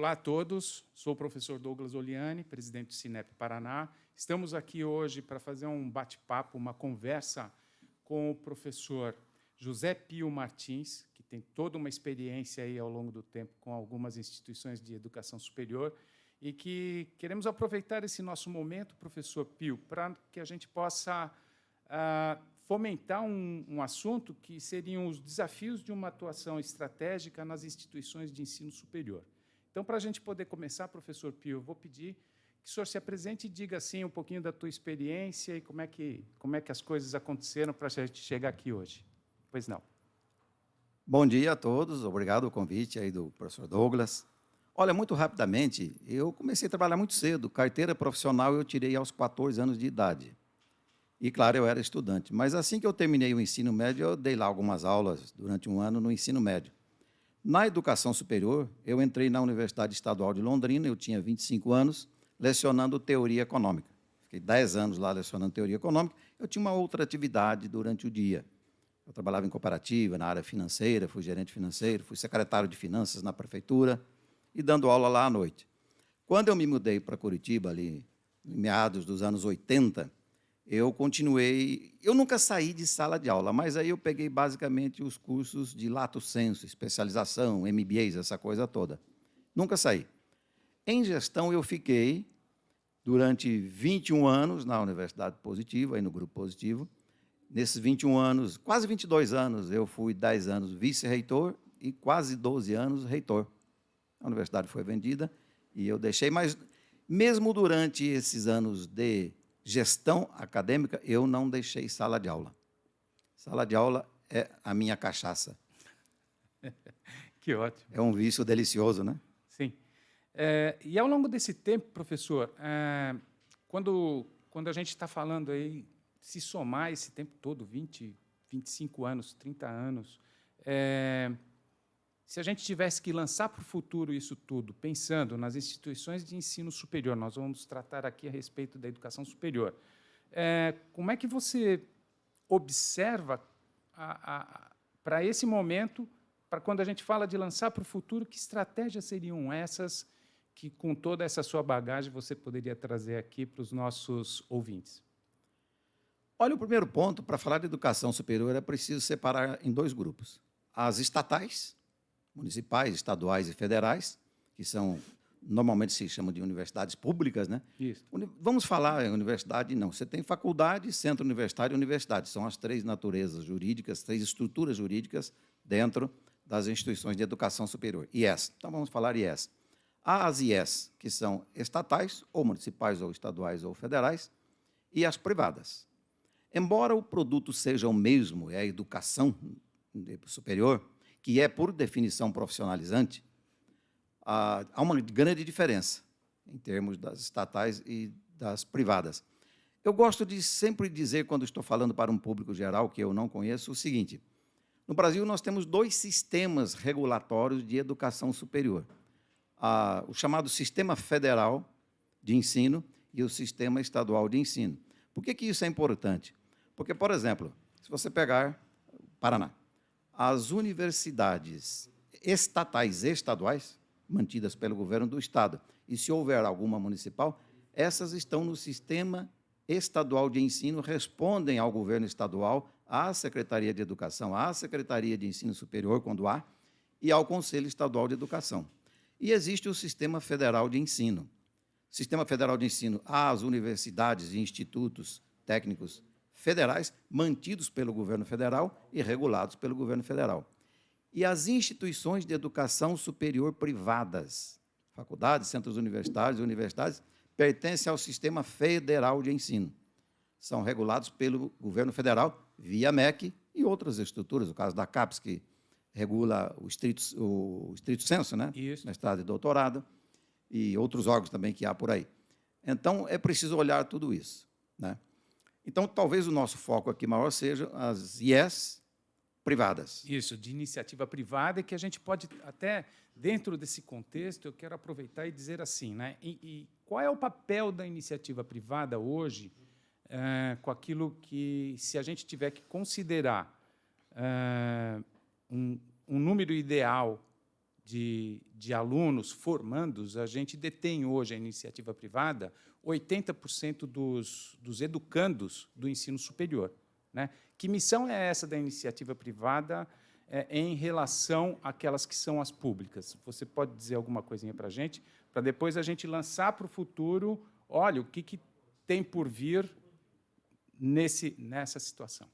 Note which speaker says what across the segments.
Speaker 1: Olá a todos, sou o professor Douglas Oliani, presidente do Cinep Paraná. Estamos aqui hoje para fazer um bate-papo, uma conversa com o professor José Pio Martins, que tem toda uma experiência aí ao longo do tempo com algumas instituições de educação superior e que queremos aproveitar esse nosso momento, professor Pio, para que a gente possa fomentar um assunto que seriam os desafios de uma atuação estratégica nas instituições de ensino superior. Então, para a gente poder começar, professor Pio, eu vou pedir que o senhor se apresente e diga assim, um pouquinho da tua experiência e como é que as coisas aconteceram para a gente chegar aqui hoje. Pois não.
Speaker 2: Bom dia a todos, obrigado pelo convite aí do professor Douglas. Olha, muito rapidamente, eu comecei a trabalhar muito cedo, carteira profissional eu tirei aos 14 anos de idade. E, claro, eu era estudante, mas assim que eu terminei o ensino médio, eu dei lá algumas aulas durante um ano no ensino médio. Na educação superior, eu entrei na Universidade Estadual de Londrina, eu tinha 25 anos, lecionando teoria econômica. Fiquei 10 anos lá lecionando teoria econômica. Eu tinha uma outra atividade durante o dia. Eu trabalhava em cooperativa, na área financeira, fui gerente financeiro, fui secretário de finanças na prefeitura e dando aula lá à noite. Quando eu me mudei para Curitiba, ali em meados dos anos 80, eu continuei, eu nunca saí de sala de aula, mas aí eu peguei basicamente os cursos de lato sensu, especialização, MBAs, essa coisa toda. Nunca saí. Em gestão eu fiquei durante 21 anos na Universidade Positiva, aí no Grupo Positivo. Nesses 21 anos, quase 22 anos, eu fui 10 anos vice-reitor e quase 12 anos reitor. A universidade foi vendida e eu deixei, mas mesmo durante esses anos de gestão acadêmica, eu não deixei sala de aula. Sala de aula é a minha cachaça.
Speaker 1: Que ótimo.
Speaker 2: É um vício delicioso, né?
Speaker 1: Sim. E ao longo desse tempo, professor, quando a gente está falando aí, se somar esse tempo todo, 20, 25 anos, 30 anos, se a gente tivesse que lançar para o futuro isso tudo, pensando nas instituições de ensino superior, nós vamos tratar aqui a respeito da educação superior, como é que você observa para esse momento, para quando a gente fala de lançar para o futuro, que estratégias seriam essas que, com toda essa sua bagagem, você poderia trazer aqui para os nossos ouvintes?
Speaker 2: Olha, o primeiro ponto, para falar de educação superior, é preciso separar em dois grupos. As estatais, municipais, estaduais e federais, que são, normalmente se chamam de universidades públicas, né?
Speaker 1: Isso.
Speaker 2: Vamos falar em universidade, não. Você tem faculdade, centro universitário e universidade. São as três naturezas jurídicas, três estruturas jurídicas dentro das instituições de educação superior. IES. Então, vamos falar IES. Há as IES, que são estatais, ou municipais, ou estaduais, ou federais, e as privadas. Embora o produto seja o mesmo, é a educação superior, que é, por definição, profissionalizante, há uma grande diferença em termos das estatais e das privadas. Eu gosto de sempre dizer, quando estou falando para um público geral que eu não conheço, o seguinte: no Brasil, nós temos dois sistemas regulatórios de educação superior. O chamado Sistema Federal de Ensino e o Sistema Estadual de Ensino. Por que isso é importante? Porque, por exemplo, se você pegar Paraná, as universidades estatais e estaduais, mantidas pelo governo do Estado, e se houver alguma municipal, essas estão no Sistema Estadual de Ensino, respondem ao governo estadual, à Secretaria de Educação, à Secretaria de Ensino Superior, quando há, e ao Conselho Estadual de Educação. E existe o Sistema Federal de Ensino. Sistema Federal de Ensino, há as universidades e institutos técnicos federais, mantidos pelo governo federal e regulados pelo governo federal. E as instituições de educação superior privadas, faculdades, centros universitários, pertencem ao Sistema Federal de Ensino. São regulados pelo governo federal, via MEC e outras estruturas, o caso da CAPES, que regula o estrito sensu, né?
Speaker 1: Isso.
Speaker 2: Mestrado e doutorado, e outros órgãos também que há por aí. Então, é preciso olhar tudo isso, né? Então, talvez o nosso foco aqui maior seja as IES privadas.
Speaker 1: Isso, de iniciativa privada, que a gente pode, até dentro desse contexto, eu quero aproveitar e dizer assim, né? E qual é o papel da iniciativa privada hoje, com aquilo que, se a gente tiver que considerar um número ideal de alunos formandos, a gente detém hoje a iniciativa privada 80% dos educandos do ensino superior, né? Que missão é essa da iniciativa privada em relação àquelas que são as públicas? Você pode dizer alguma coisinha para a gente, para depois a gente lançar para o futuro, olha, o que tem por vir nessa situação?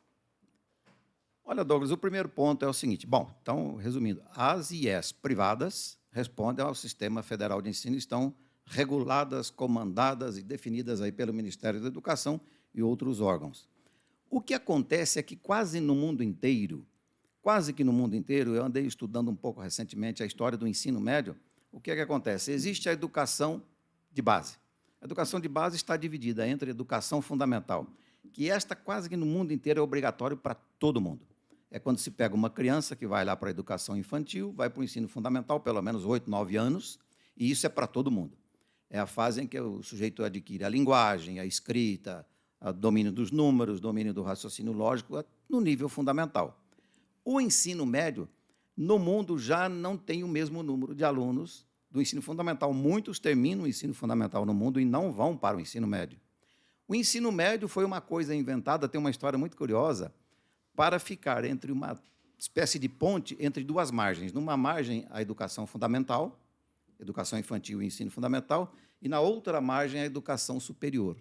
Speaker 2: Olha, Douglas, o primeiro ponto é o seguinte. Bom, então, resumindo, as IES privadas respondem ao Sistema Federal de Ensino, estão reguladas, comandadas e definidas aí pelo Ministério da Educação e outros órgãos. O que acontece é que quase que no mundo inteiro, eu andei estudando um pouco recentemente a história do ensino médio, o que é que acontece? Existe a educação de base. A educação de base está dividida entre a educação fundamental, que esta quase que no mundo inteiro é obrigatório para todo mundo. É quando se pega uma criança que vai lá para a educação infantil, vai para o ensino fundamental, pelo menos 8, 9 anos, e isso é para todo mundo. É a fase em que o sujeito adquire a linguagem, a escrita, o domínio dos números, domínio do raciocínio lógico, no nível fundamental. O ensino médio, no mundo, já não tem o mesmo número de alunos do ensino fundamental. Muitos terminam o ensino fundamental no mundo e não vão para o ensino médio. O ensino médio foi uma coisa inventada, tem uma história muito curiosa, para ficar entre uma espécie de ponte entre duas margens. Numa margem, a educação fundamental, educação infantil e ensino fundamental, e na outra margem, a educação superior.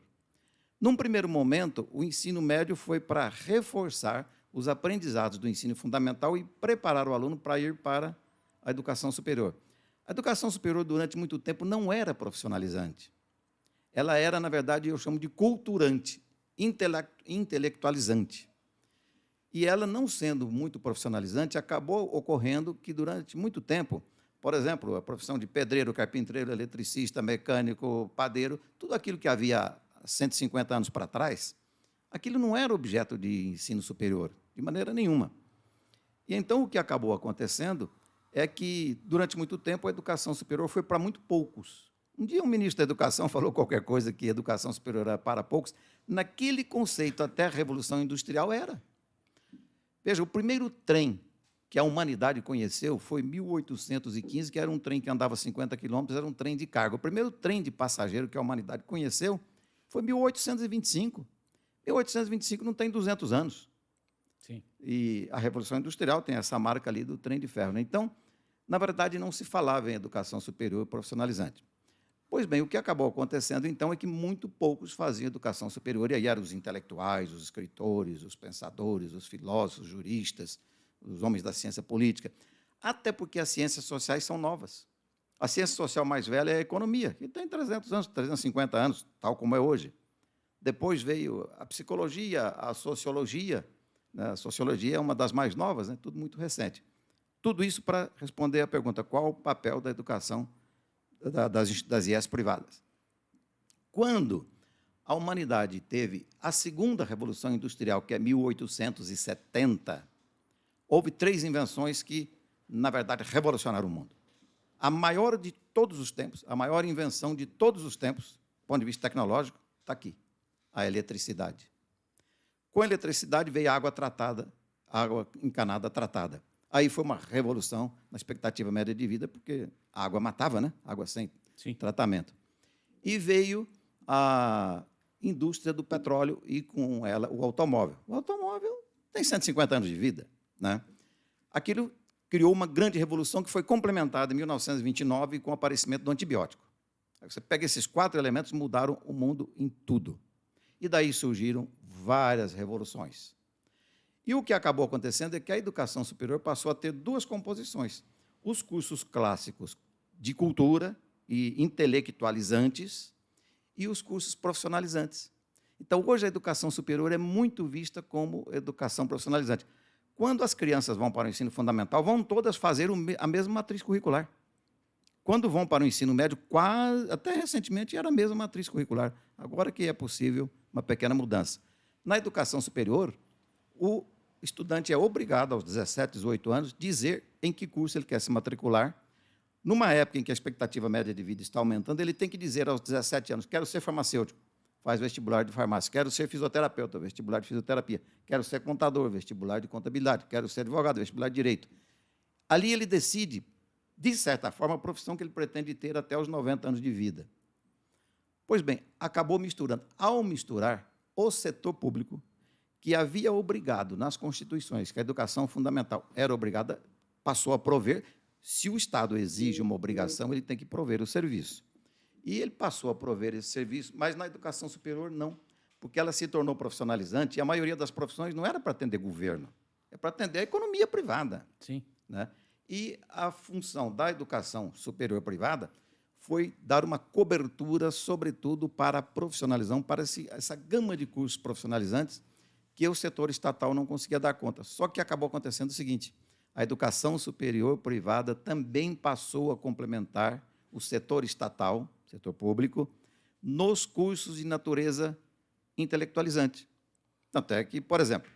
Speaker 2: Num primeiro momento, o ensino médio foi para reforçar os aprendizados do ensino fundamental e preparar o aluno para ir para a educação superior. A educação superior, durante muito tempo, não era profissionalizante. Ela era, na verdade, eu chamo de culturante, intelectualizante. E ela, não sendo muito profissionalizante, acabou ocorrendo que, durante muito tempo, por exemplo, a profissão de pedreiro, carpinteiro, eletricista, mecânico, padeiro, tudo aquilo que havia 150 anos para trás, aquilo não era objeto de ensino superior, de maneira nenhuma. E então o que acabou acontecendo é que, durante muito tempo, a educação superior foi para muito poucos. Um dia um ministro da Educação falou qualquer coisa que a educação superior era para poucos. Naquele conceito, até a Revolução Industrial era. Veja, o primeiro trem que a humanidade conheceu foi em 1815, que era um trem que andava 50 quilômetros, era um trem de carga. O primeiro trem de passageiro que a humanidade conheceu foi em 1825. 1825 não tem 200 anos.
Speaker 1: Sim.
Speaker 2: E a Revolução Industrial tem essa marca ali do trem de ferro, né? Então, na verdade, não se falava em educação superior profissionalizante. Pois bem, o que acabou acontecendo, então, é que muito poucos faziam educação superior, e aí eram os intelectuais, os escritores, os pensadores, os filósofos, os juristas, os homens da ciência política, até porque as ciências sociais são novas. A ciência social mais velha é a economia, que tem 300 anos, 350 anos, tal como é hoje. Depois veio a psicologia, a sociologia. A sociologia é uma das mais novas, né? Tudo muito recente. Tudo isso para responder à pergunta, qual o papel da educação das IES privadas? Quando a humanidade teve a segunda Revolução Industrial, que é 1870, houve 3 invenções que, na verdade, revolucionaram o mundo. A maior de todos os tempos, a maior invenção de todos os tempos, do ponto de vista tecnológico, está aqui, a eletricidade. Com a eletricidade veio a água tratada, água encanada tratada. Aí foi uma revolução na expectativa média de vida, porque a água matava, né? Água sem
Speaker 1: Sim.
Speaker 2: tratamento. E veio a indústria do petróleo e, com ela, o automóvel. O automóvel tem 150 anos de vida, né? Aquilo criou uma grande revolução que foi complementada em 1929 com o aparecimento do antibiótico. Aí você pega esses 4 elementos, mudaram o mundo em tudo. E daí surgiram várias revoluções. E o que acabou acontecendo é que a educação superior passou a ter 2 composições. Os cursos clássicos de cultura e intelectualizantes e os cursos profissionalizantes. Então, hoje, a educação superior é muito vista como educação profissionalizante. Quando as crianças vão para o ensino fundamental, vão todas fazer a mesma matriz curricular. Quando vão para o ensino médio, até recentemente era a mesma matriz curricular. Agora que é possível uma pequena mudança. Na educação superior, o estudante é obrigado, aos 17, 18 anos, dizer em que curso ele quer se matricular. Numa época em que a expectativa média de vida está aumentando, ele tem que dizer aos 17 anos, quero ser farmacêutico, faz vestibular de farmácia, quero ser fisioterapeuta, vestibular de fisioterapia, quero ser contador, vestibular de contabilidade, quero ser advogado, vestibular de direito. Ali ele decide de certa forma, a profissão que ele pretende ter até os 90 anos de vida. Pois bem, acabou misturando. Ao misturar, o setor público, que havia obrigado nas constituições que a educação fundamental era obrigada, passou a prover. Se o Estado exige uma obrigação, ele tem que prover o serviço. E ele passou a prover esse serviço, mas na educação superior não, porque ela se tornou profissionalizante e a maioria das profissões não era para atender governo, é para atender a economia privada.
Speaker 1: Sim.
Speaker 2: Né? E a função da educação superior privada foi dar uma cobertura, sobretudo, para a profissionalização, para essa gama de cursos profissionalizantes que o setor estatal não conseguia dar conta. Só que acabou acontecendo o seguinte, a educação superior privada também passou a complementar o setor estatal, setor público, nos cursos de natureza intelectualizante. Tanto é que, por exemplo,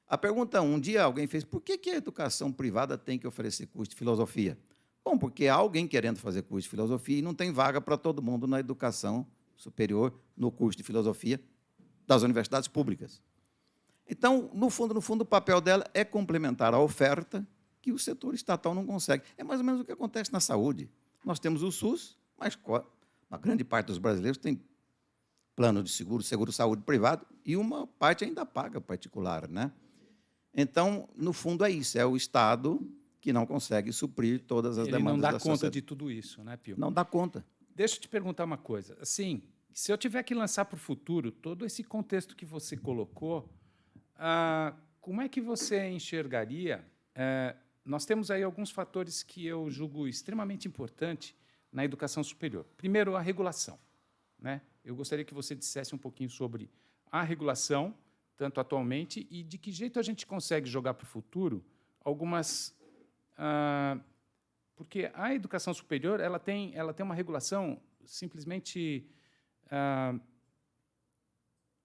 Speaker 2: a pergunta, um dia alguém fez, por que a educação privada tem que oferecer curso de filosofia? Bom, porque há alguém querendo fazer curso de filosofia e não tem vaga para todo mundo na educação superior, no curso de filosofia das universidades públicas. Então, no fundo, o papel dela é complementar a oferta que o setor estatal não consegue. É mais ou menos o que acontece na saúde. Nós temos o SUS, mas uma grande parte dos brasileiros tem plano de seguro-saúde privado, e uma parte ainda paga particular, né? Então, no fundo, é isso, é o Estado que não consegue suprir todas as demandas da sociedade.
Speaker 1: Ele não dá conta de tudo isso, né, Pio?
Speaker 2: Não dá conta.
Speaker 1: Deixa eu te perguntar uma coisa. Assim, se eu tiver que lançar para o futuro todo esse contexto que você colocou, como é que você enxergaria? Nós temos aí alguns fatores que eu julgo extremamente importante na educação superior. Primeiro, a regulação, né? Eu gostaria que você dissesse um pouquinho sobre a regulação, tanto atualmente, e de que jeito a gente consegue jogar para o futuro algumas... porque a educação superior ela tem uma regulação simplesmente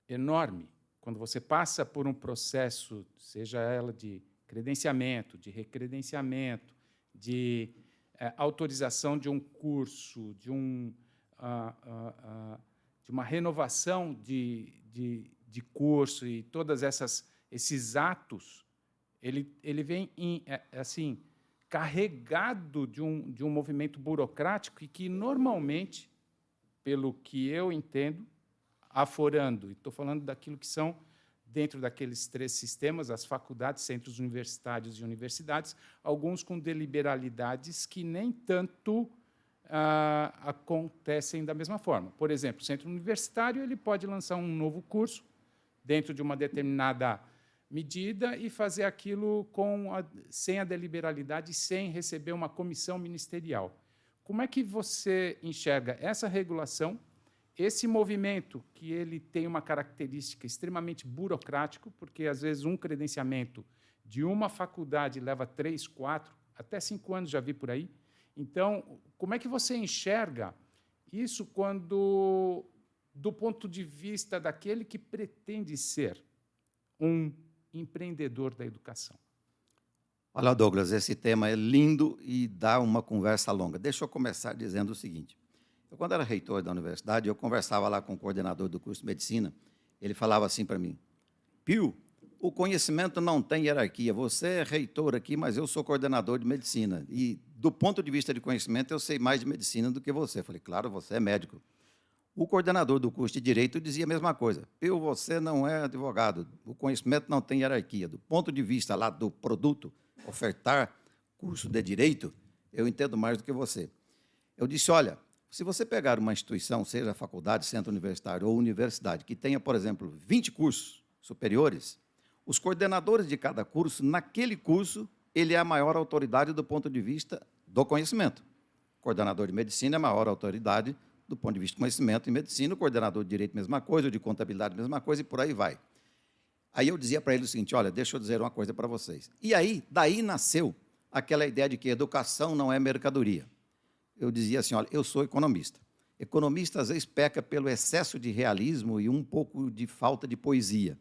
Speaker 1: enorme. Quando você passa por um processo, seja ela de credenciamento, de recredenciamento, de autorização de um curso, de uma renovação de curso e todas esses atos, ele vem assim carregado de um movimento burocrático e que normalmente, pelo que eu entendo, aforando, e estou falando daquilo que são dentro daqueles 3 sistemas, as faculdades, centros universitários e universidades, alguns com deliberalidades que nem tanto acontecem da mesma forma. Por exemplo, o centro universitário ele pode lançar um novo curso dentro de uma determinada medida e fazer aquilo sem a deliberalidade, sem receber uma comissão ministerial. Como é que você enxerga essa regulação, esse movimento que ele tem uma característica extremamente burocrático, porque, às vezes, um credenciamento de uma faculdade leva 3, 4, até 5 anos, já vi por aí. Então, como é que você enxerga isso quando, do ponto de vista daquele que pretende ser um empreendedor da educação?
Speaker 2: Olha, Douglas, esse tema é lindo e dá uma conversa longa. Deixa eu começar dizendo o seguinte. Eu, quando era reitor da universidade, eu conversava lá com o coordenador do curso de medicina, ele falava assim para mim, Pio, o conhecimento não tem hierarquia, você é reitor aqui, mas eu sou coordenador de medicina, e do ponto de vista de conhecimento, eu sei mais de medicina do que você. Eu falei, claro, você é médico. O coordenador do curso de Direito dizia a mesma coisa, Pio, você não é advogado, o conhecimento não tem hierarquia, do ponto de vista lá do produto, ofertar curso de Direito, eu entendo mais do que você. Eu disse, olha, se você pegar uma instituição, seja faculdade, centro universitário ou universidade, que tenha, por exemplo, 20 cursos superiores, os coordenadores de cada curso, naquele curso, ele é a maior autoridade do ponto de vista do conhecimento. O coordenador de medicina é a maior autoridade do ponto de vista de conhecimento em medicina, o coordenador de direito, mesma coisa, o de contabilidade, mesma coisa, e por aí vai. Aí eu dizia para ele o seguinte, olha, deixa eu dizer uma coisa para vocês. E aí, daí nasceu aquela ideia de que educação não é mercadoria. Eu dizia assim, olha, eu sou economista. Economista, às vezes, peca pelo excesso de realismo e um pouco de falta de poesia.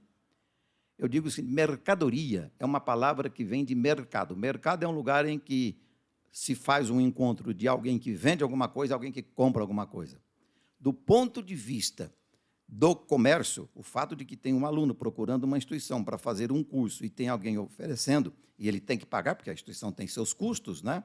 Speaker 2: Eu digo assim, mercadoria é uma palavra que vem de mercado. Mercado é um lugar em que se faz um encontro de alguém que vende alguma coisa e alguém que compra alguma coisa. Do ponto de vista do comércio, o fato de que tem um aluno procurando uma instituição para fazer um curso e tem alguém oferecendo, e ele tem que pagar, porque a instituição tem seus custos, né?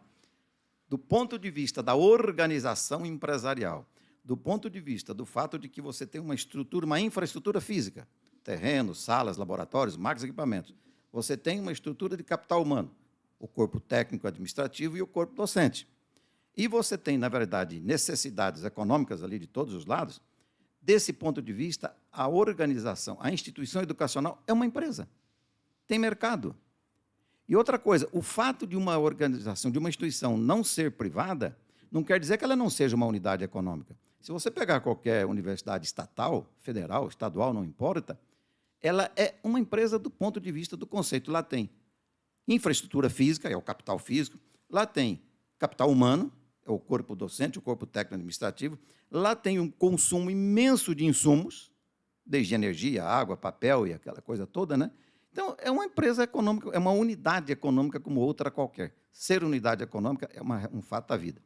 Speaker 2: do ponto de vista da organização empresarial, do ponto de vista do fato de que você tem uma estrutura, uma infraestrutura física, terrenos, salas, laboratórios, máquinas e equipamentos, você tem uma estrutura de capital humano, o corpo técnico administrativo e o corpo docente. E você tem, na verdade, necessidades econômicas ali de todos os lados. Desse ponto de vista, a organização, a instituição educacional é uma empresa, tem mercado. E outra coisa, o fato de uma organização, de uma instituição não ser privada, não quer dizer que ela não seja uma unidade econômica. Se você pegar qualquer universidade estatal, federal, estadual, não importa, ela é uma empresa do ponto de vista do conceito. Lá tem infraestrutura física, é o capital físico, lá tem capital humano, é o corpo docente, o corpo técnico administrativo, lá tem um consumo imenso de insumos, desde energia, água, papel e aquela coisa toda, né? Então, é uma empresa econômica, é uma unidade econômica como outra qualquer. Ser unidade econômica é um fato da vida.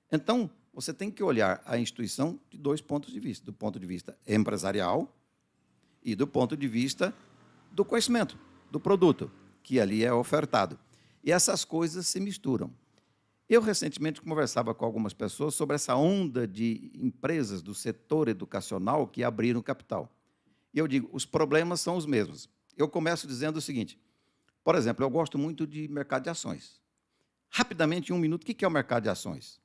Speaker 2: Então, você tem que olhar a instituição de dois pontos de vista, do ponto de vista empresarial e do ponto de vista do conhecimento, do produto, que ali é ofertado. E essas coisas se misturam. Eu, recentemente, conversava com algumas pessoas sobre essa onda de empresas do setor educacional que abriram capital. E eu digo, os problemas são os mesmos. Eu começo dizendo o seguinte, por exemplo, eu gosto muito de mercado de ações. Rapidamente, em 1 minuto, o que é o mercado de ações?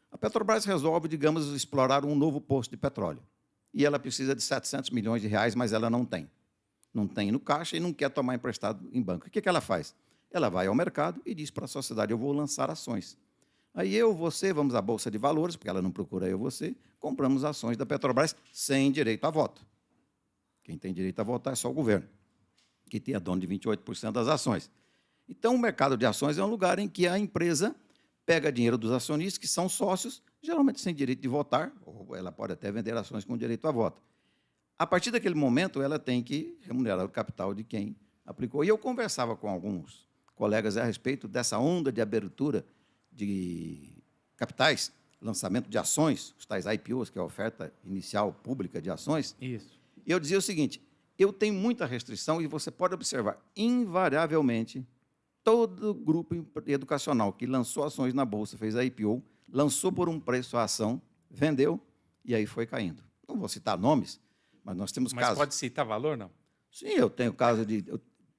Speaker 2: A Petrobras resolve, digamos, explorar um novo poço de petróleo. E ela precisa de 700 milhões de reais, mas ela não tem. Não tem no caixa e não quer tomar emprestado em banco. O que ela faz? Ela vai ao mercado e diz para a sociedade, eu vou lançar ações. Aí eu, você, vamos à Bolsa de Valores, porque ela não procura eu, você, compramos ações da Petrobras sem direito a voto. Quem tem direito a votar é só o governo, que tem a dono de 28% das ações. Então, o mercado de ações é um lugar em que a empresa pega dinheiro dos acionistas, que são sócios, geralmente sem direito de votar, ou ela pode até vender ações com direito a voto. A partir daquele momento, ela tem que remunerar o capital de quem aplicou. E eu conversava com alguns colegas a respeito dessa onda de abertura de capitais, lançamento de ações, os tais IPOs, que é a oferta inicial pública de ações.
Speaker 1: Isso.
Speaker 2: E eu dizia o seguinte, eu tenho muita restrição e você pode observar, invariavelmente, todo grupo educacional que lançou ações na Bolsa, fez a IPO, lançou por um preço a ação, vendeu e aí foi caindo. Não vou citar nomes, mas nós temos casos...
Speaker 1: Mas pode citar valor, não?
Speaker 2: Sim, eu tenho caso de...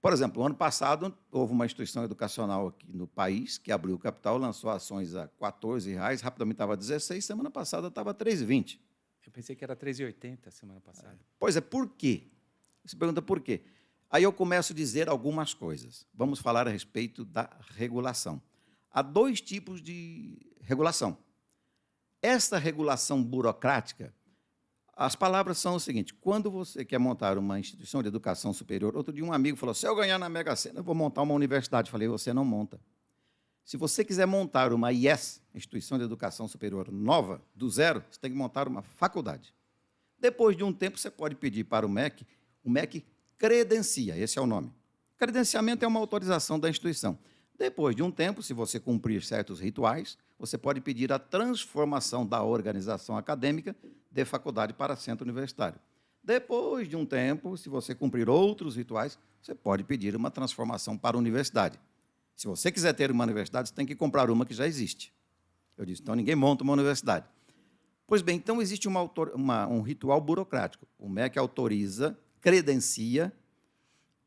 Speaker 2: Por exemplo, no ano passado, houve uma instituição educacional aqui no país que abriu o capital, lançou ações a R$ 14, rapidamente estava 16, semana passada estava 3,20.
Speaker 1: Eu pensei que era 3,80 semana passada.
Speaker 2: Pois é, por quê? Você pergunta por quê? Aí eu começo a dizer algumas coisas. Vamos falar a respeito da regulação. Há 2 tipos de regulação. Esta regulação burocrática, as palavras são o seguinte, quando você quer montar uma instituição de educação superior, outro dia um amigo falou, se eu ganhar na Mega Sena, eu vou montar uma universidade. Eu falei, você não monta. Se você quiser montar uma IES, Instituição de Educação Superior nova, do zero, você tem que montar uma faculdade. Depois de um tempo, você pode pedir para o MEC credencia, esse é o nome. Credenciamento é uma autorização da instituição. Depois de um tempo, se você cumprir certos rituais, você pode pedir a transformação da organização acadêmica de faculdade para centro universitário. Depois de um tempo, se você cumprir outros rituais, você pode pedir uma transformação para universidade. Se você quiser ter uma universidade, você tem que comprar uma que já existe. Eu disse, então ninguém monta uma universidade. Pois bem, então existe um ritual burocrático. O MEC autoriza, credencia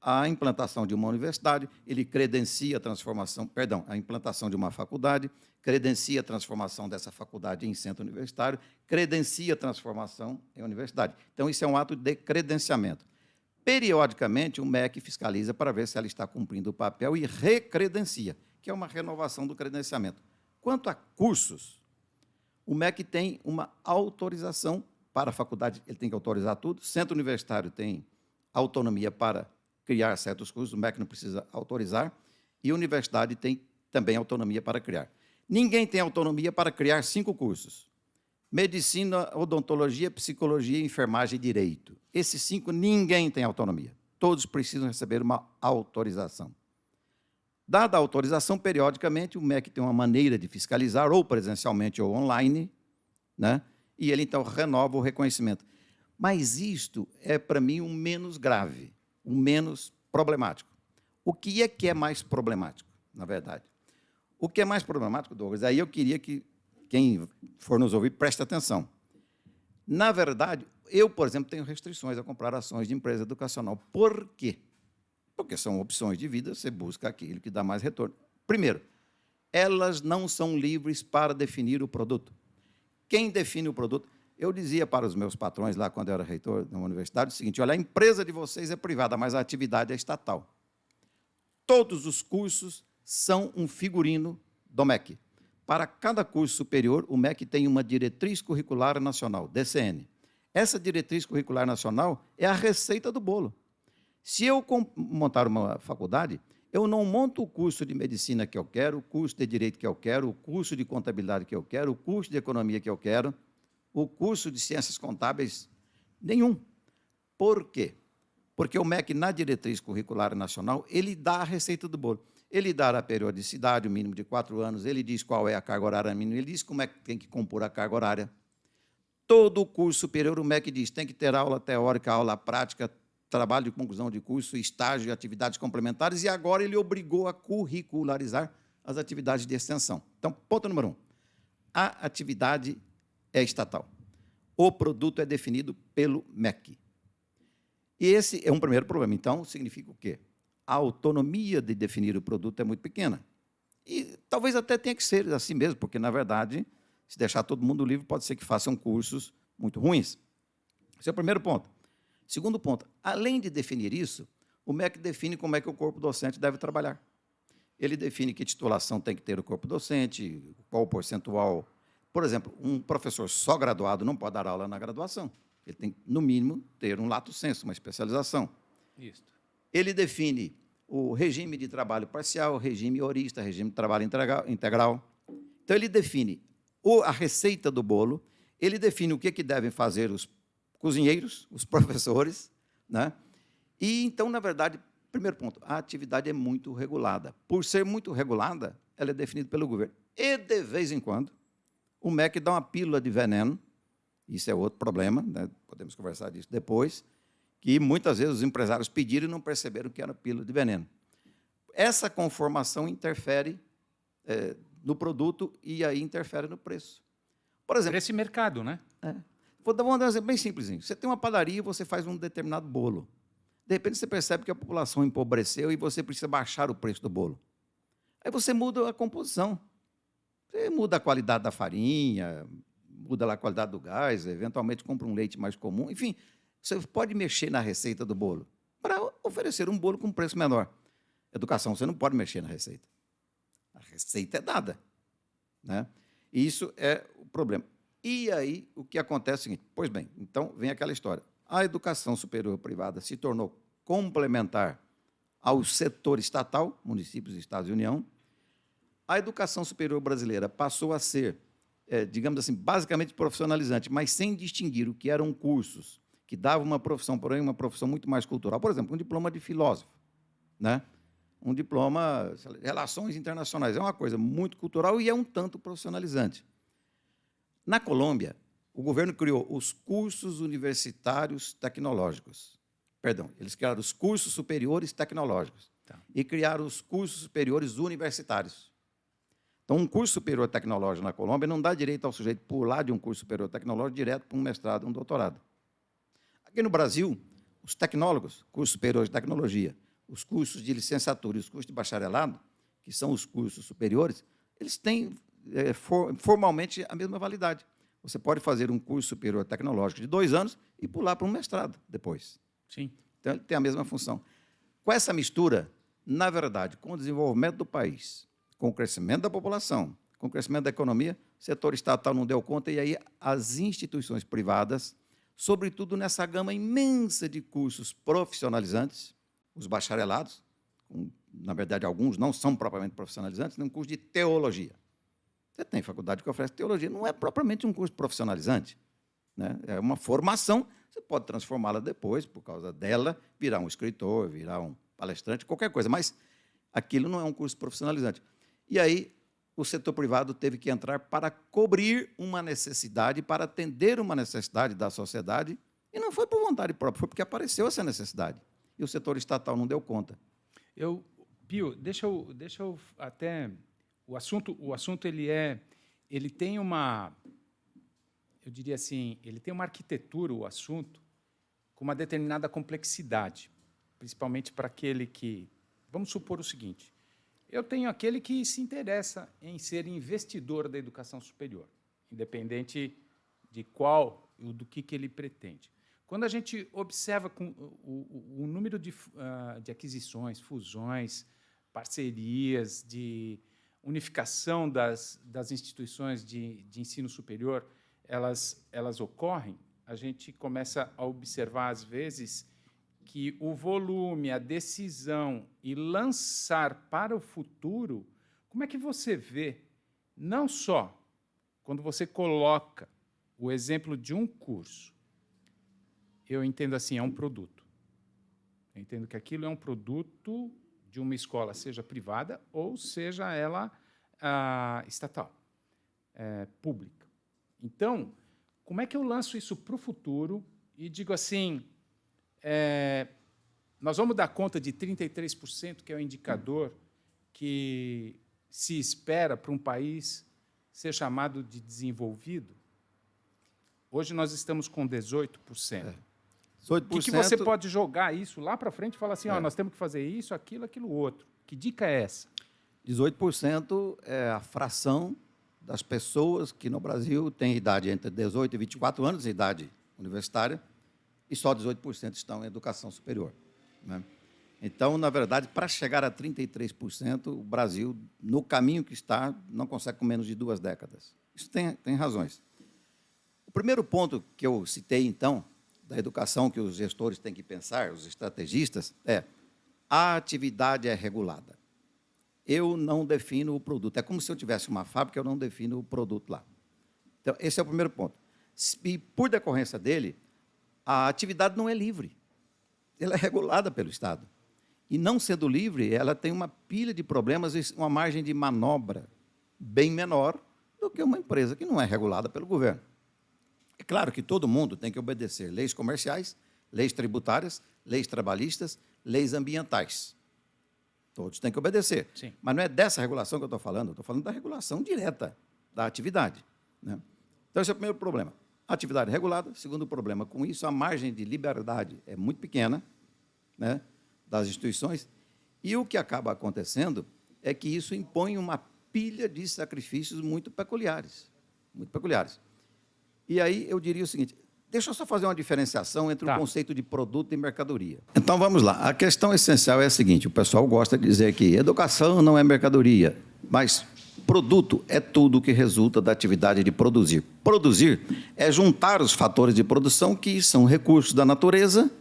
Speaker 2: a implantação de uma universidade, ele credencia a transformação, a implantação de uma faculdade, credencia a transformação dessa faculdade em centro universitário, credencia a transformação em universidade. Então, isso é um ato de credenciamento. Periodicamente, o MEC fiscaliza para ver se ela está cumprindo o papel e recredencia, que é uma renovação do credenciamento. Quanto a cursos, o MEC tem uma autorização para a faculdade, ele tem que autorizar tudo, centro universitário tem autonomia para criar certos cursos, o MEC não precisa autorizar, e a universidade tem também autonomia para criar. Ninguém tem autonomia para criar 5 cursos. Medicina, odontologia, psicologia, enfermagem e direito. Esses 5, ninguém tem autonomia. Todos precisam receber uma autorização. Dada a autorização, periodicamente, o MEC tem uma maneira de fiscalizar, ou presencialmente ou online, né? E ele, então, renova o reconhecimento. Mas isto é, para mim, o menos grave, o menos problemático. O que é mais problemático, na verdade? O que é mais problemático, Douglas, aí eu queria que quem for nos ouvir preste atenção. Na verdade, eu, por exemplo, tenho restrições a comprar ações de empresa educacional. Por quê? Porque são opções de vida, você busca aquilo que dá mais retorno. Primeiro, elas não são livres para definir o produto. Quem define o produto? Eu dizia para os meus patrões lá, quando eu era reitor de uma universidade, o seguinte: olha, a empresa de vocês é privada, mas a atividade é estatal. Todos os cursos são um figurino do MEC. Para cada curso superior, o MEC tem uma diretriz curricular nacional, DCN. Essa diretriz curricular nacional é a receita do bolo. Se eu montar uma faculdade, eu não monto o curso de medicina que eu quero, o curso de direito que eu quero, o curso de contabilidade que eu quero, o curso de economia que eu quero, o curso de ciências contábeis, nenhum. Por quê? Porque o MEC, na diretriz curricular nacional, ele dá a receita do bolo. Ele dá a periodicidade, o mínimo de 4 anos, ele diz qual é a carga horária mínima, ele diz como é que tem que compor a carga horária. Todo o curso superior, o MEC diz, tem que ter aula teórica, aula prática, trabalho de conclusão de curso, estágio e atividades complementares, e agora ele obrigou a curricularizar as atividades de extensão. Então, ponto número 1, a atividade é estatal. O produto é definido pelo MEC. E esse é um primeiro problema. Então, significa o quê? A autonomia de definir o produto é muito pequena. E talvez até tenha que ser assim mesmo, porque, na verdade, se deixar todo mundo livre, pode ser que façam cursos muito ruins. Esse é o primeiro ponto. Segundo ponto, além de definir isso, o MEC define como é que o corpo docente deve trabalhar. Ele define que titulação tem que ter o corpo docente, qual o percentual. Por exemplo, um professor só graduado não pode dar aula na graduação. Ele tem, no mínimo, ter um lato sensu, uma especialização.
Speaker 1: Isso.
Speaker 2: Ele define o regime de trabalho parcial, regime horista, regime de trabalho integral. Então, ele define a receita do bolo, ele define o que devem fazer os cozinheiros, os professores, né? E, então, na verdade, primeiro ponto, a atividade é muito regulada. Por ser muito regulada, ela é definida pelo governo. E, de vez em quando, o MEC dá uma pílula de veneno, isso é outro problema, né? Podemos conversar disso depois, que muitas vezes os empresários pediram e não perceberam que era pílula de veneno. Essa conformação interfere no produto e aí interfere no preço. Por exemplo,
Speaker 1: Preço e mercado, né?
Speaker 2: Vou dar um exemplo bem simplesinho. Você tem uma padaria e você faz um determinado bolo. De repente, você percebe que a população empobreceu e você precisa baixar o preço do bolo. Aí você muda a composição. Você muda a qualidade da farinha, muda lá a qualidade do gás, eventualmente compra um leite mais comum. Enfim, você pode mexer na receita do bolo para oferecer um bolo com preço menor. Educação, você não pode mexer na receita. A receita é dada, né? E isso é o problema. E aí, o que acontece é o seguinte, pois bem, então vem aquela história. A educação superior privada se tornou complementar ao setor estatal, municípios, estados e União. A educação superior brasileira passou a ser, digamos assim, basicamente profissionalizante, mas sem distinguir o que eram cursos que davam uma profissão, porém uma profissão muito mais cultural. Por exemplo, um diploma de filósofo, né? Um diploma de relações internacionais. É uma coisa muito cultural e é um tanto profissionalizante. Na Colômbia, o governo criou os cursos universitários tecnológicos. Perdão, eles criaram os cursos superiores tecnológicos.
Speaker 1: Tá.
Speaker 2: E criaram os cursos superiores universitários. Então, um curso superior tecnológico na Colômbia não dá direito ao sujeito pular de um curso superior tecnológico direto para um mestrado, um doutorado. Aqui no Brasil, os tecnólogos, cursos superiores de tecnologia, os cursos de licenciatura e os cursos de bacharelado, que são os cursos superiores, eles têm formalmente a mesma validade. Você pode fazer um curso superior tecnológico de 2 anos e pular para um mestrado depois.
Speaker 1: Sim.
Speaker 2: Então, ele tem a mesma função. Com essa mistura, na verdade, com o desenvolvimento do país, com o crescimento da população, com o crescimento da economia, o setor estatal não deu conta, e aí as instituições privadas, sobretudo nessa gama imensa de cursos profissionalizantes, os bacharelados, na verdade, alguns não são propriamente profissionalizantes, nem um curso de teologia. Você tem faculdade que oferece teologia, não é propriamente um curso profissionalizante, né? É uma formação, você pode transformá-la depois, por causa dela, virar um escritor, virar um palestrante, qualquer coisa, mas aquilo não é um curso profissionalizante. E aí, o setor privado teve que entrar para cobrir uma necessidade, para atender uma necessidade da sociedade, e não foi por vontade própria, foi porque apareceu essa necessidade. E o setor estatal não deu conta.
Speaker 1: Pio, deixa eu até o assunto ele tem uma, eu diria assim, ele tem uma arquitetura, o assunto, com uma determinada complexidade, principalmente para aquele que, vamos supor o seguinte, eu tenho aquele que se interessa em ser investidor da educação superior, independente de qual ou do que ele pretende. Quando a gente observa o número de aquisições, fusões, parcerias, de unificação das instituições de ensino superior, elas ocorrem, a gente começa a observar, às vezes, que o volume, a decisão e lançar para o futuro, como é que você vê, não só quando você coloca o exemplo de um curso, eu entendo assim, é um produto. Eu entendo que aquilo é um produto de uma escola, seja privada ou seja ela estatal, pública. Então, como é que eu lanço isso para o futuro e digo assim, nós vamos dar conta de 33%, que é o indicador que se espera para um país ser chamado de desenvolvido? Hoje nós estamos com 18%.
Speaker 2: 18%.
Speaker 1: O que você pode jogar isso lá para frente e falar assim, nós temos que fazer isso, aquilo, outro? Que dica é essa?
Speaker 2: 18% é a fração das pessoas que no Brasil têm idade entre 18 e 24 anos, idade universitária, e só 18% estão em educação superior, né? Então, na verdade, para chegar a 33%, o Brasil, no caminho que está, não consegue com menos de 2 décadas. Isso tem razões. O primeiro ponto que eu citei, então, da educação que os gestores têm que pensar, os estrategistas, a atividade é regulada. Eu não defino o produto. É como se eu tivesse uma fábrica, eu não defino o produto lá. Então, esse é o primeiro ponto. E, por decorrência dele, a atividade não é livre. Ela é regulada pelo Estado. E, não sendo livre, ela tem uma pilha de problemas e uma margem de manobra bem menor do que uma empresa que não é regulada pelo governo. É claro que todo mundo tem que obedecer leis comerciais, leis tributárias, leis trabalhistas, leis ambientais. Todos têm que obedecer.
Speaker 1: Sim.
Speaker 2: Mas não é dessa regulação que eu estou falando da regulação direta da atividade, né? Então, esse é o primeiro problema. Atividade regulada. Segundo problema, com isso, a margem de liberdade é muito pequena, né, das instituições, e o que acaba acontecendo é que isso impõe uma pilha de sacrifícios muito peculiares. Muito peculiares. E aí eu diria o seguinte, deixa eu só fazer uma diferenciação entre o conceito de produto e mercadoria. Então, vamos lá. A questão essencial é a seguinte, o pessoal gosta de dizer que educação não é mercadoria, mas produto é tudo que resulta da atividade de produzir. Produzir é juntar os fatores de produção que são recursos da natureza,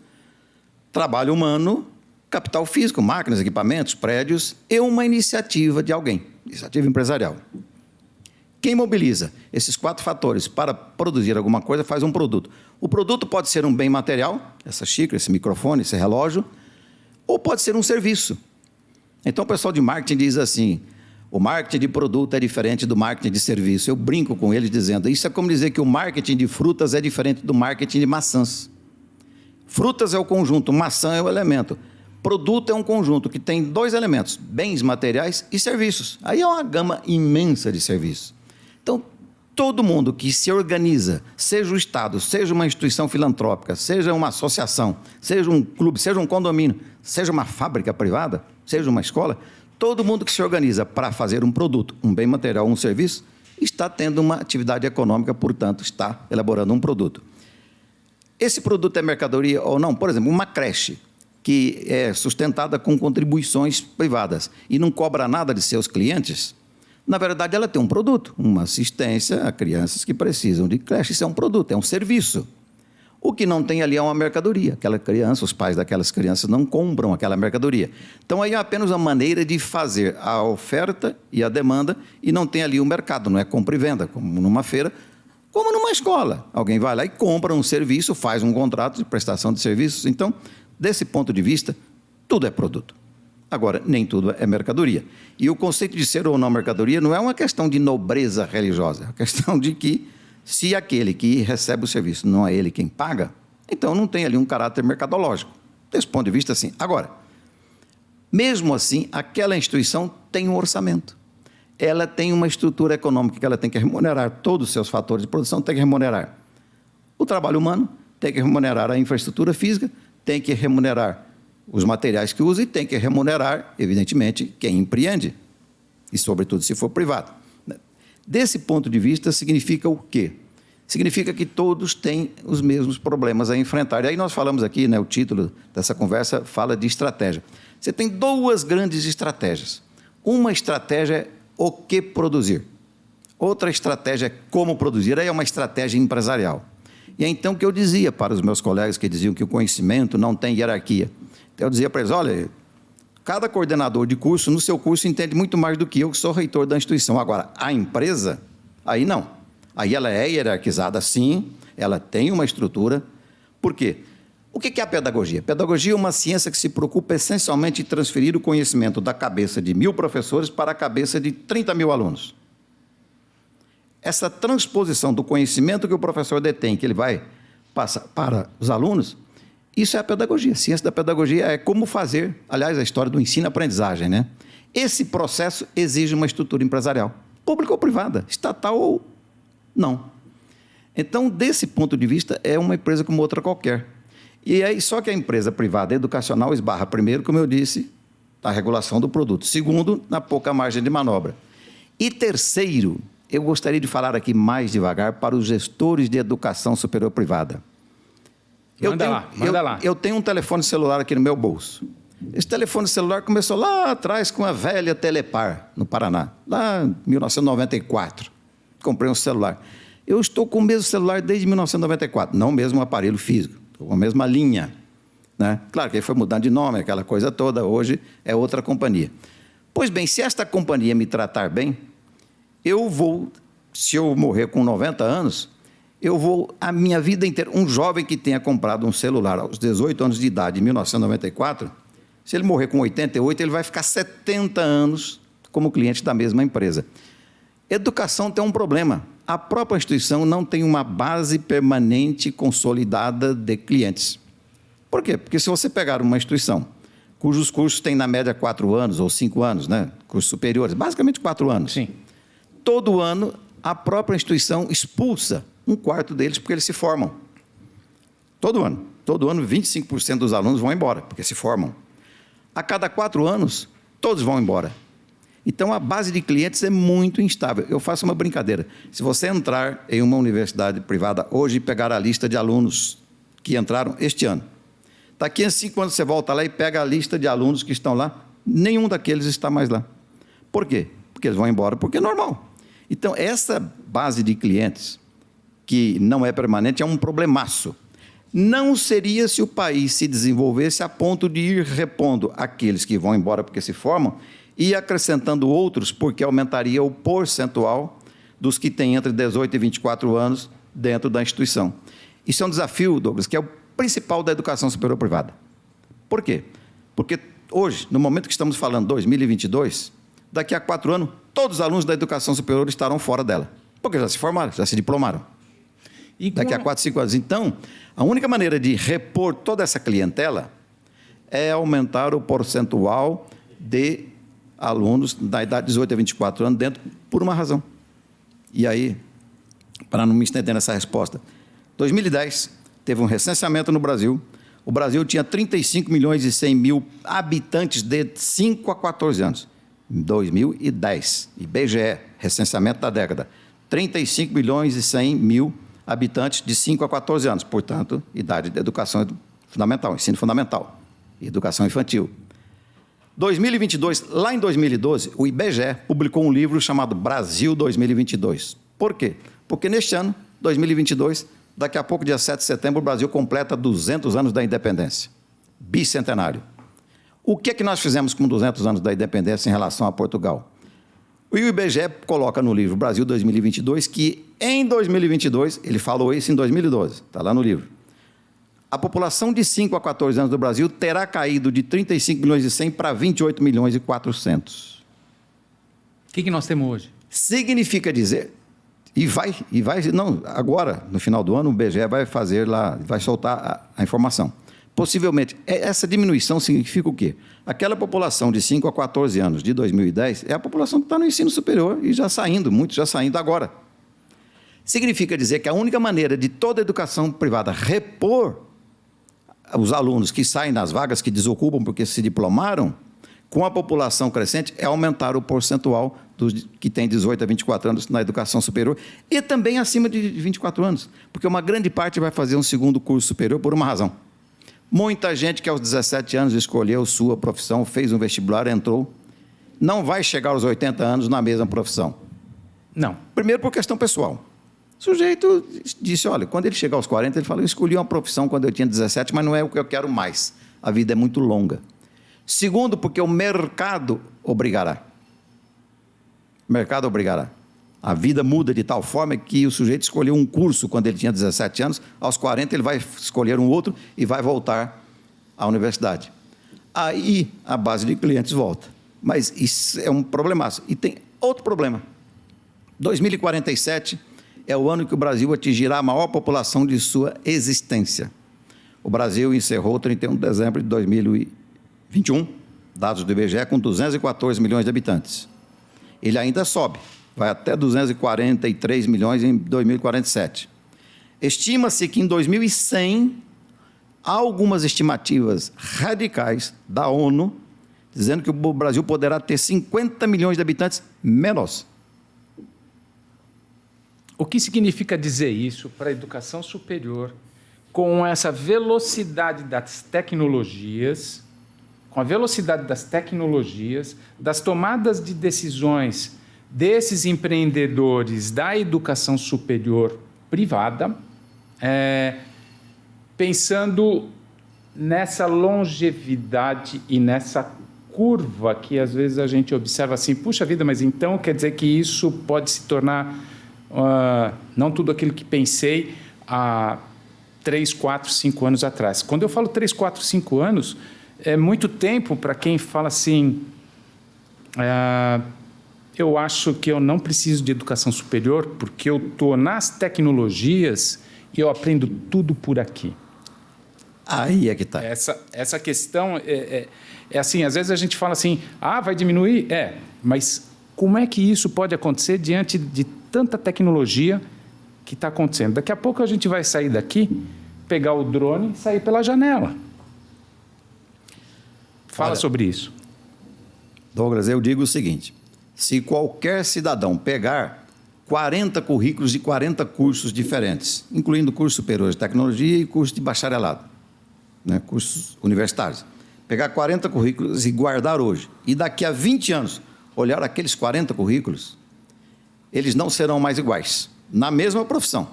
Speaker 2: trabalho humano, capital físico, máquinas, equipamentos, prédios e uma iniciativa de alguém, iniciativa empresarial. Quem mobiliza esses 4 fatores para produzir alguma coisa faz um produto. O produto pode ser um bem material, essa xícara, esse microfone, esse relógio, ou pode ser um serviço. Então, o pessoal de marketing diz assim, o marketing de produto é diferente do marketing de serviço. Eu brinco com eles dizendo, isso é como dizer que o marketing de frutas é diferente do marketing de maçãs. Frutas é o conjunto, maçã é o elemento. Produto é um conjunto que tem 2 elementos, bens materiais e serviços. Aí é uma gama imensa de serviços. Então, todo mundo que se organiza, seja o Estado, seja uma instituição filantrópica, seja uma associação, seja um clube, seja um condomínio, seja uma fábrica privada, seja uma escola, todo mundo que se organiza para fazer um produto, um bem material, um serviço, está tendo uma atividade econômica, portanto, está elaborando um produto. Esse produto é mercadoria ou não? Por exemplo, uma creche que é sustentada com contribuições privadas e não cobra nada de seus clientes, na verdade, ela tem um produto, uma assistência a crianças que precisam de creche. Isso é um produto, é um serviço. O que não tem ali é uma mercadoria. Aquela criança, os pais daquelas crianças não compram aquela mercadoria. Então, aí é apenas uma maneira de fazer a oferta e a demanda e não tem ali o mercado, não é compra e venda, como numa feira, como numa escola. Alguém vai lá e compra um serviço, faz um contrato de prestação de serviços. Então, desse ponto de vista, tudo é produto. Agora, nem tudo é mercadoria. E o conceito de ser ou não mercadoria não é uma questão de nobreza religiosa, é uma questão de que, se aquele que recebe o serviço não é ele quem paga, então não tem ali um caráter mercadológico. Desse ponto de vista, sim. Agora, mesmo assim, aquela instituição tem um orçamento. ela tem uma estrutura econômica que ela tem que remunerar todos os seus fatores de produção, tem que remunerar o trabalho humano, tem que remunerar a infraestrutura física, tem que remunerar os materiais que usa e tem que remunerar, evidentemente, quem empreende, e, sobretudo, se for privado. Desse ponto de vista, significa o quê? Significa que todos têm os mesmos problemas a enfrentar. E aí nós falamos aqui, né, o título dessa conversa fala de estratégia. Você tem duas grandes estratégias. Uma estratégia é o que produzir. Outra estratégia é como produzir. Aí é uma estratégia empresarial. E é então que eu dizia para os meus colegas que diziam que o conhecimento não tem hierarquia. Eu dizia para eles, olha, cada coordenador de curso, no seu curso, entende muito mais do que eu, que sou reitor da instituição. Agora, a empresa, aí não. Aí ela é hierarquizada, sim, ela tem uma estrutura. Por quê? O que é a pedagogia? Pedagogia é uma ciência que se preocupa essencialmente em transferir o conhecimento da cabeça de 1.000 professores para a cabeça de 30 mil alunos. Essa transposição do conhecimento que o professor detém, que ele vai passar para os alunos, isso é a pedagogia. A ciência da pedagogia é como fazer, aliás, a história do ensino-aprendizagem, né? Esse processo exige uma estrutura empresarial, pública ou privada, estatal ou não. Então, desse ponto de vista, é uma empresa como outra qualquer. E aí, só que a empresa privada educacional esbarra, primeiro, como eu disse, na regulação do produto. Segundo, na pouca margem de manobra. E terceiro, eu gostaria de falar aqui mais devagar para os gestores de educação superior privada.
Speaker 1: Manda lá.
Speaker 2: Eu tenho um telefone celular aqui no meu bolso. Esse telefone celular começou lá atrás com a velha Telepar, no Paraná, lá em 1994. Comprei um celular. Eu estou com o mesmo celular desde 1994, não o mesmo aparelho físico, estou com a mesma linha, né? Claro que ele foi mudando de nome, aquela coisa toda, hoje é outra companhia. Pois bem, se esta companhia me tratar bem, eu vou, se eu morrer com 90 anos, eu vou, a minha vida inteira, um jovem que tenha comprado um celular aos 18 anos de idade, em 1994, se ele morrer com 88, ele vai ficar 70 anos como cliente da mesma empresa. Educação tem um problema. A própria instituição não tem uma base permanente consolidada de clientes. Por quê? Porque se você pegar uma instituição cujos cursos têm, na média, 4 anos ou 5 anos, né? Cursos superiores, basicamente 4 anos.
Speaker 1: Sim.
Speaker 2: Todo ano, a própria instituição expulsa 1/4 deles porque eles se formam. Todo ano. Todo ano, 25% dos alunos vão embora, porque se formam. A cada 4 anos, todos vão embora. Então, a base de clientes é muito instável. Eu faço uma brincadeira. Se você entrar em uma universidade privada hoje e pegar a lista de alunos que entraram este ano, daqui a 5 anos você volta lá e pega a lista de alunos que estão lá, nenhum daqueles está mais lá. Por quê? Porque eles vão embora, porque é normal. Então, essa base de clientes, que não é permanente, é um problemaço. Não seria se o país se desenvolvesse a ponto de ir repondo aqueles que vão embora porque se formam e acrescentando outros, porque aumentaria o percentual dos que têm entre 18 e 24 anos dentro da instituição. Isso é um desafio, Douglas, que é o principal da educação superior privada. Por quê? Porque hoje, no momento que estamos falando, 2022, daqui a 4 anos, todos os alunos da educação superior estarão fora dela, porque já se formaram, já se diplomaram. Daqui a 4, 5 anos. Então, a única maneira de repor toda essa clientela é aumentar o percentual de alunos da idade de 18 a 24 anos dentro, por uma razão. E aí, para não me estender nessa resposta, 2010 teve um recenseamento no Brasil. O Brasil tinha 35 milhões e 100 mil habitantes de 5 a 14 anos. Em 2010, IBGE, recenseamento da década, 35 milhões e 100 mil habitantes de 5 a 14 anos, portanto, idade de educação fundamental, ensino fundamental, educação infantil. 2022, lá em 2012, o IBGE publicou um livro chamado Brasil 2022. Por quê? Porque neste ano, 2022, daqui a pouco, dia 7 de setembro, o Brasil completa 200 anos da independência, bicentenário. O que é que nós fizemos com 200 anos da independência em relação a Portugal? O IBGE coloca no livro Brasil 2022 que, em 2022, ele falou isso em 2012, está lá no livro, a população de 5 a 14 anos do Brasil terá caído de 35 milhões e 100 para 28 milhões e 400.
Speaker 1: O que nós temos hoje?
Speaker 2: Significa dizer, não, agora, no final do ano, o IBGE vai fazer lá, vai soltar a informação. possivelmente, essa diminuição significa o quê? Aquela população de 5 a 14 anos de 2010 é a população que está no ensino superior e já saindo, muitos já saindo agora. Significa dizer que a única maneira de toda a educação privada repor os alunos que saem das vagas, que desocupam porque se diplomaram, com a população crescente, é aumentar o percentual dos que tem 18 a 24 anos na educação superior e também acima de 24 anos, porque uma grande parte vai fazer um segundo curso superior por uma razão. Muita gente que aos 17 anos escolheu sua profissão, fez um vestibular, entrou, não vai chegar aos 80 anos na mesma profissão.
Speaker 1: Não.
Speaker 2: Primeiro, por questão pessoal. O sujeito disse, olha, quando ele chegar aos 40, ele falou, eu escolhi uma profissão quando eu tinha 17, mas não é o que eu quero mais. A vida é muito longa. Segundo, porque o mercado obrigará. O mercado obrigará. A vida muda de tal forma que o sujeito escolheu um curso quando ele tinha 17 anos, aos 40 ele vai escolher um outro e vai voltar à universidade. Aí a base de clientes volta. Mas isso é um problemaço. E tem outro problema. 2047 é o ano que o Brasil atingirá a maior população de sua existência. O Brasil encerrou 31 de dezembro de 2021, dados do IBGE, com 214 milhões de habitantes. Ele ainda sobe, vai até 243 milhões em 2047. Estima-se que em 2100, há algumas estimativas radicais da ONU, dizendo que o Brasil poderá ter 50 milhões de habitantes menos.
Speaker 1: O que significa dizer isso para a educação superior, com essa velocidade das tecnologias, das tomadas de decisões desses empreendedores da educação superior privada, pensando nessa longevidade e nessa curva que às vezes a gente observa assim, puxa vida, mas então quer dizer que isso pode se tornar não tudo aquilo que pensei há 3, 4, 5 anos atrás. Quando eu falo 3, 4, 5 anos, é muito tempo para quem fala assim, eu acho que eu não preciso de educação superior porque eu estou nas tecnologias e eu aprendo tudo por aqui.
Speaker 2: Aí é que está.
Speaker 1: Essa questão é assim, às vezes a gente fala assim, vai diminuir? Mas como é que isso pode acontecer diante de tanta tecnologia que está acontecendo? Daqui a pouco a gente vai sair daqui, pegar o drone e sair pela janela. Fala sobre isso.
Speaker 2: Douglas, eu digo o seguinte, se qualquer cidadão pegar 40 currículos de 40 cursos diferentes, incluindo curso superior de tecnologia e curso de bacharelado, né, cursos universitários, pegar 40 currículos e guardar hoje, e daqui a 20 anos olhar aqueles 40 currículos, eles não serão mais iguais, na mesma profissão.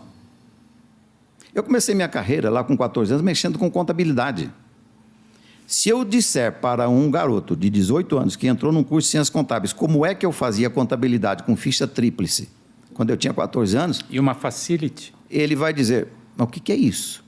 Speaker 2: Eu comecei minha carreira lá com 14 anos mexendo com contabilidade. Se eu disser para um garoto de 18 anos que entrou num curso de ciências contábeis como é que eu fazia contabilidade com ficha tríplice quando eu tinha 14 anos...
Speaker 1: E uma facility.
Speaker 2: Ele vai dizer, mas o que é isso?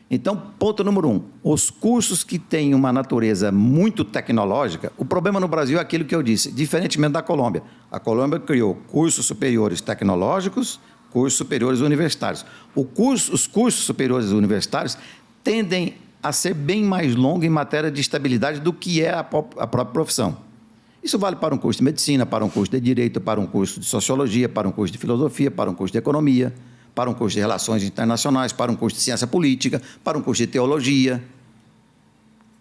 Speaker 2: Então, ponto número 1, os cursos que têm uma natureza muito tecnológica, o problema no Brasil é aquilo que eu disse, diferentemente da Colômbia. A Colômbia criou cursos superiores tecnológicos, cursos superiores universitários. Os cursos superiores universitários tendem a ser bem mais longos em matéria de estabilidade do que é a própria profissão. Isso vale para um curso de medicina, para um curso de direito, para um curso de sociologia, para um curso de filosofia, para um curso de economia, para um curso de relações internacionais, para um curso de ciência política, para um curso de teologia,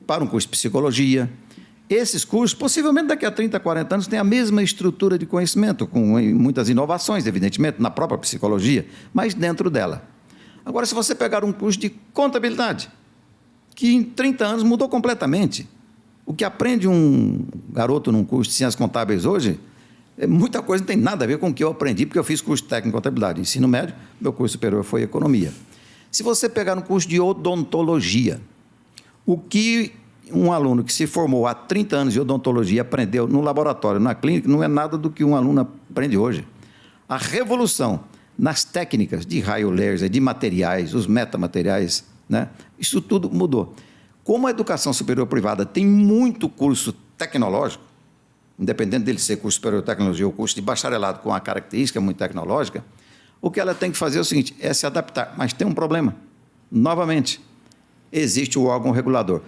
Speaker 2: para um curso de psicologia. Esses cursos, possivelmente daqui a 30, 40 anos, têm a mesma estrutura de conhecimento, com muitas inovações, evidentemente, na própria psicologia, mas dentro dela. Agora, se você pegar um curso de contabilidade, que em 30 anos mudou completamente. O que aprende um garoto num curso de ciências contábeis hoje, muita coisa não tem nada a ver com o que eu aprendi, porque eu fiz curso técnico em contabilidade. Ensino médio, meu curso superior foi economia. Se você pegar um curso de odontologia, o que um aluno que se formou há 30 anos de odontologia aprendeu no laboratório, na clínica, não é nada do que um aluno aprende hoje. A revolução nas técnicas de raio laser, de materiais, os metamateriais, né? Isso tudo mudou. Como a educação superior privada tem muito curso tecnológico, independente dele ser curso superior de tecnologia ou curso de bacharelado com uma característica muito tecnológica, o que ela tem que fazer é o seguinte, é se adaptar. Mas tem um problema. Novamente, existe o órgão regulador.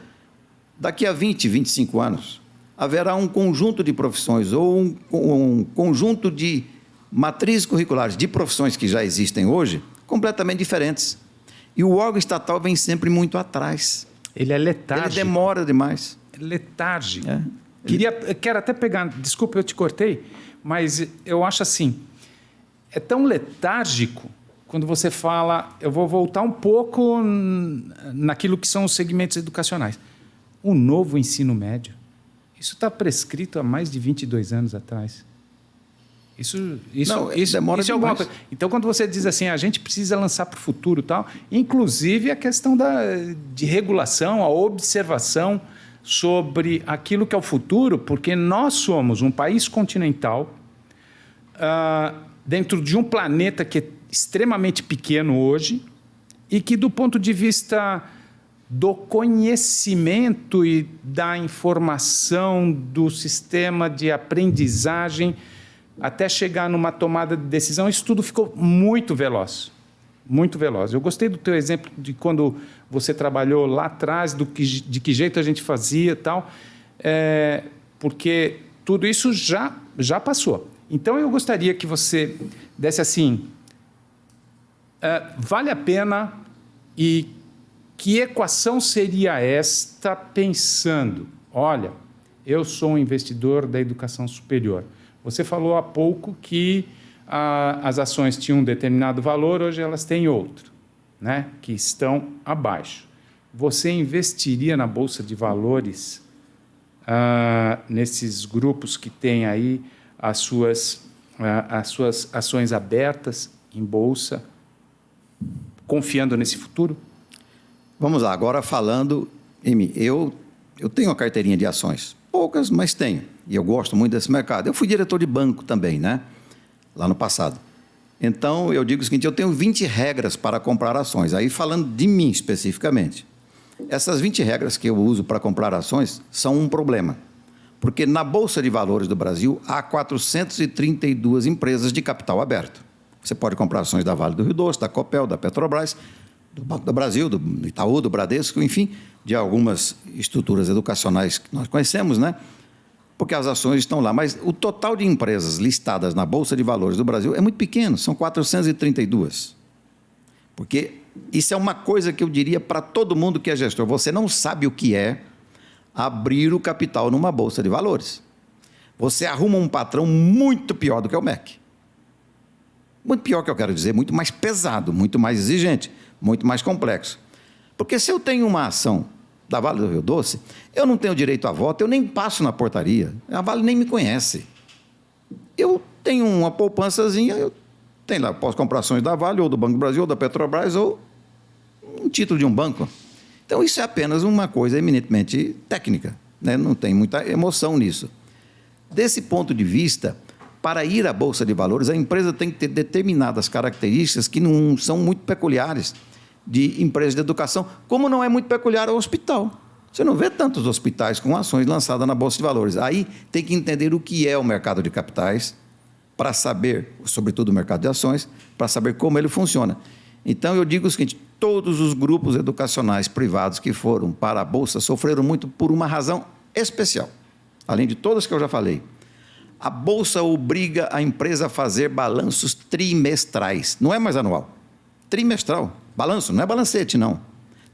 Speaker 2: Daqui a 20, 25 anos, haverá um conjunto de profissões ou um conjunto de matrizes curriculares de profissões que já existem hoje, completamente diferentes. E o órgão estatal vem sempre muito atrás.
Speaker 1: Ele é letárgico.
Speaker 2: Ele demora demais.
Speaker 1: Letárgico. Quero até pegar, desculpa, eu te cortei, mas eu acho assim, é tão letárgico quando você fala, eu vou voltar um pouco naquilo que são os segmentos educacionais. O novo ensino médio, isso está prescrito há mais de 22 anos atrás. Isso
Speaker 2: demora
Speaker 1: isso é alguma coisa. Então, quando você diz assim, a gente precisa lançar para o futuro e tal, inclusive a questão de regulação, a observação sobre aquilo que é o futuro, porque nós somos um país continental dentro de um planeta que é extremamente pequeno hoje e que, do ponto de vista do conhecimento e da informação, do sistema de aprendizagem, até chegar numa tomada de decisão, isso tudo ficou muito veloz. Muito veloz. Eu gostei do teu exemplo de quando você trabalhou lá atrás, de que jeito a gente fazia e tal, porque tudo isso já passou. Então, eu gostaria que você desse assim, vale a pena e que equação seria esta pensando, olha, eu sou um investidor da educação superior. Você falou há pouco que as ações tinham um determinado valor, hoje elas têm outro, né, que estão abaixo. Você investiria na Bolsa de Valores nesses grupos que têm aí as suas ações abertas em Bolsa, confiando nesse futuro?
Speaker 2: Vamos lá, agora falando, eu tenho uma carteirinha de ações, poucas, mas tenho, e eu gosto muito desse mercado. Eu fui diretor de banco também, né? Lá no passado. Então, eu digo o seguinte, eu tenho 20 regras para comprar ações, aí falando de mim especificamente. Essas 20 regras que eu uso para comprar ações são um problema, porque na Bolsa de Valores do Brasil há 432 empresas de capital aberto. Você pode comprar ações da Vale do Rio Doce, da Copel, da Petrobras, do Banco do Brasil, do Itaú, do Bradesco, enfim, de algumas estruturas educacionais que nós conhecemos, né? Porque as ações estão lá. Mas o total de empresas listadas na Bolsa de Valores do Brasil é muito pequeno, são 432. Porque isso é uma coisa que eu diria para todo mundo que é gestor. Você não sabe o que é abrir o capital numa Bolsa de Valores. Você arruma um patrão muito pior do que o MEC. Muito pior, que eu quero dizer, muito mais pesado, muito mais exigente, muito mais complexo. Porque se eu tenho uma ação da Vale do Rio Doce, eu não tenho direito a voto, eu nem passo na portaria, a Vale nem me conhece. Eu tenho uma poupançazinha, eu tenho lá, posso comprar ações da Vale, ou do Banco do Brasil, ou da Petrobras, ou um título de um banco. Então, isso é apenas uma coisa eminentemente técnica, né? Não tem muita emoção nisso. Desse ponto de vista, para ir à Bolsa de Valores, a empresa tem que ter determinadas características que não são muito peculiares de empresas de educação, como não é muito peculiar ao hospital. Você não vê tantos hospitais com ações lançadas na Bolsa de Valores. Aí tem que entender o que é o mercado de capitais, para saber, sobretudo o mercado de ações, para saber como ele funciona. Então, eu digo o seguinte, todos os grupos educacionais privados que foram para a Bolsa sofreram muito por uma razão especial, além de todas que eu já falei. A Bolsa obriga a empresa a fazer balanços trimestrais, não é mais anual, trimestral. Balanço, não é balancete, não.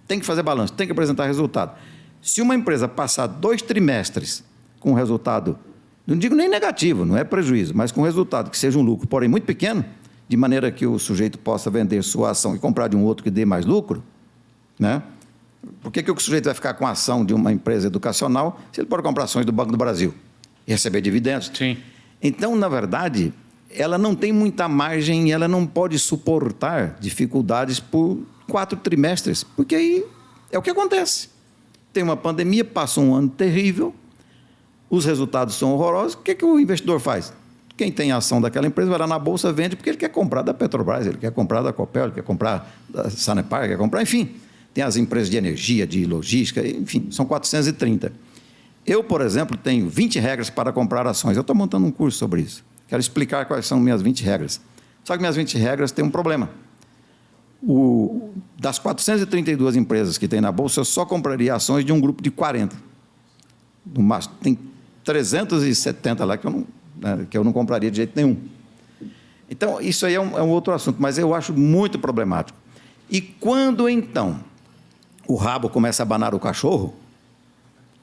Speaker 2: Tem que fazer balanço, tem que apresentar resultado. Se uma empresa passar 2 trimestres com resultado, não digo nem negativo, não é prejuízo, mas com resultado que seja um lucro, porém muito pequeno, de maneira que o sujeito possa vender sua ação e comprar de um outro que dê mais lucro, né? Por que o sujeito vai ficar com a ação de uma empresa educacional se ele pode comprar ações do Banco do Brasil e receber dividendos?
Speaker 1: Sim.
Speaker 2: Então, na verdade, ela não tem muita margem, ela não pode suportar dificuldades por 4 trimestres, porque aí é o que acontece. Tem uma pandemia, passa um ano terrível, os resultados são horrorosos, o que o investidor faz? Quem tem a ação daquela empresa vai lá na Bolsa, vende, porque ele quer comprar da Petrobras, ele quer comprar da Copel, ele quer comprar da Sanepar, quer comprar, enfim. Tem as empresas de energia, de logística, enfim, são 430. Eu, por exemplo, tenho 20 regras para comprar ações. Eu estou montando um curso sobre isso. Quero explicar quais são minhas 20 regras. Só que minhas 20 regras têm um problema. Das 432 empresas que tem na Bolsa, eu só compraria ações de um grupo de 40. Tem 370 lá que eu não compraria de jeito nenhum. Então, isso aí é um outro assunto, mas eu acho muito problemático. E quando, então, o rabo começa a abanar o cachorro,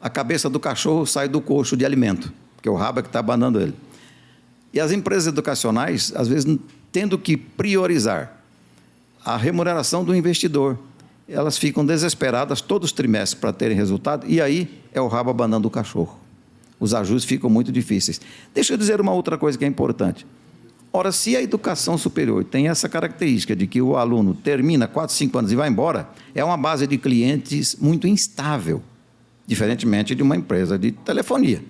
Speaker 2: a cabeça do cachorro sai do coxo de alimento, porque o rabo é que está abanando ele. E as empresas educacionais, às vezes, tendo que priorizar a remuneração do investidor, elas ficam desesperadas todos os trimestres para terem resultado, e aí é o rabo abanando o cachorro. Os ajustes ficam muito difíceis. Deixa eu dizer uma outra coisa que é importante. Ora, se a educação superior tem essa característica de que o aluno termina 4, 5 anos e vai embora, é uma base de clientes muito instável, diferentemente de uma empresa de telefonia.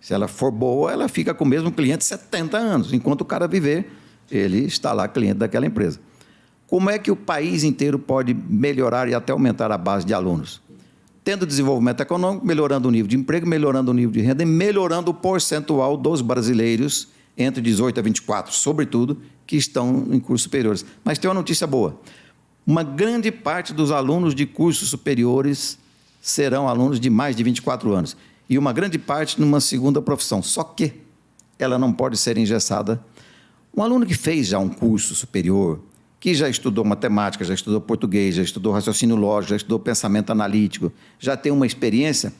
Speaker 2: Se ela for boa, ela fica com o mesmo cliente 70 anos, enquanto o cara viver, ele está lá cliente daquela empresa. Como é que o país inteiro pode melhorar e até aumentar a base de alunos? Tendo desenvolvimento econômico, melhorando o nível de emprego, melhorando o nível de renda e melhorando o percentual dos brasileiros entre 18 a 24, sobretudo, que estão em cursos superiores. Mas tem uma notícia boa. Uma grande parte dos alunos de cursos superiores serão alunos de mais de 24 anos. E uma grande parte numa segunda profissão. Só que ela não pode ser engessada. Um aluno que fez já um curso superior, que já estudou matemática, já estudou português, já estudou raciocínio lógico, já estudou pensamento analítico, já tem uma experiência,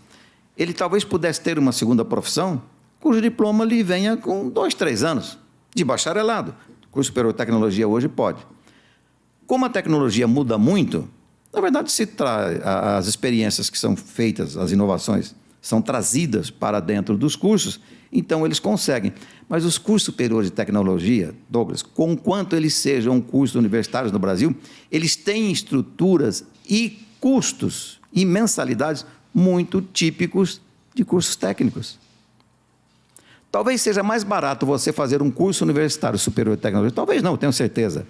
Speaker 2: ele talvez pudesse ter uma segunda profissão, cujo diploma lhe venha com 2, 3 anos de bacharelado. O curso superior de tecnologia hoje pode. Como a tecnologia muda muito, na verdade, as experiências que são feitas, as inovações, são trazidas para dentro dos cursos, então eles conseguem. Mas os cursos superiores de tecnologia, Douglas, conquanto eles sejam cursos universitários no Brasil, eles têm estruturas e custos e mensalidades muito típicos de cursos técnicos. Talvez seja mais barato você fazer um curso universitário superior de tecnologia, talvez não, tenho certeza.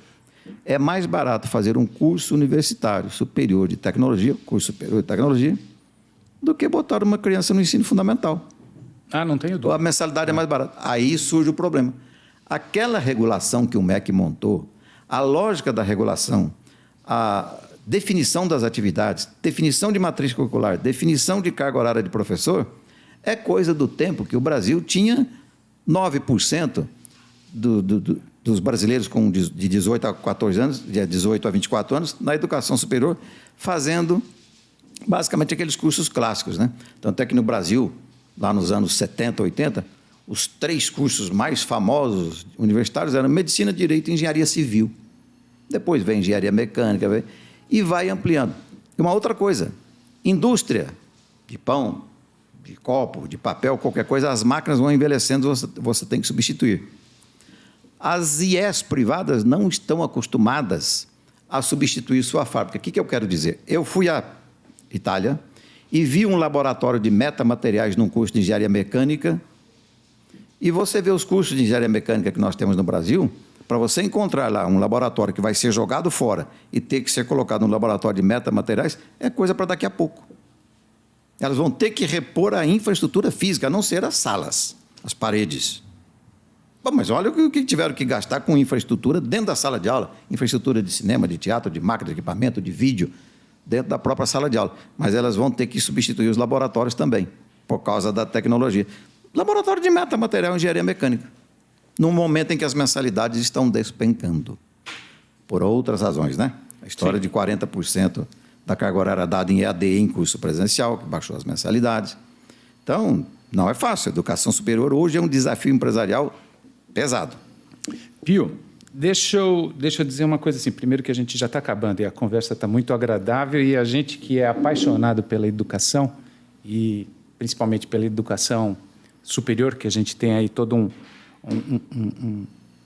Speaker 2: É mais barato fazer um curso universitário superior de tecnologia, curso superior de tecnologia, do que botar uma criança no ensino fundamental.
Speaker 1: Não tenho dúvida.
Speaker 2: A mensalidade é mais barata. Aí surge o problema. Aquela regulação que o MEC montou, a lógica da regulação, a definição das atividades, definição de matriz curricular, definição de carga horária de professor, é coisa do tempo que o Brasil tinha 9% dos brasileiros de 18 a 14 anos, de 18 a 24 anos, na educação superior, fazendo basicamente aqueles cursos clássicos, né? Tanto é que no Brasil, lá nos anos 70, 80, os 3 cursos mais famosos universitários eram Medicina, Direito e Engenharia Civil. Depois vem Engenharia Mecânica, e vai ampliando. E uma outra coisa, indústria de pão, de copo, de papel, qualquer coisa, as máquinas vão envelhecendo, você tem que substituir. As IES privadas não estão acostumadas a substituir sua fábrica. O que eu quero dizer? Eu fui à Itália e vi um laboratório de metamateriais num curso de engenharia mecânica, e você vê os cursos de engenharia mecânica que nós temos no Brasil, para você encontrar lá um laboratório que vai ser jogado fora e ter que ser colocado no laboratório de metamateriais, é coisa para daqui a pouco. Elas vão ter que repor a infraestrutura física, a não ser as salas, as paredes. Bom, mas olha o que tiveram que gastar com infraestrutura dentro da sala de aula, infraestrutura de cinema, de teatro, de máquina, de equipamento, de vídeo, dentro da própria sala de aula. Mas elas vão ter que substituir os laboratórios também, por causa da tecnologia. Laboratório de metamaterial e engenharia mecânica, num momento em que as mensalidades estão despencando, por outras razões, né? A história Sim. de 40% da carga horária dada em EAD em curso presencial, que baixou as mensalidades. Então, não é fácil. A educação superior hoje é um desafio empresarial pesado.
Speaker 1: Pio, deixa eu dizer uma coisa assim. Primeiro que a gente já está acabando e a conversa está muito agradável, e a gente que é apaixonado pela educação, e principalmente pela educação superior, que a gente tem aí todo um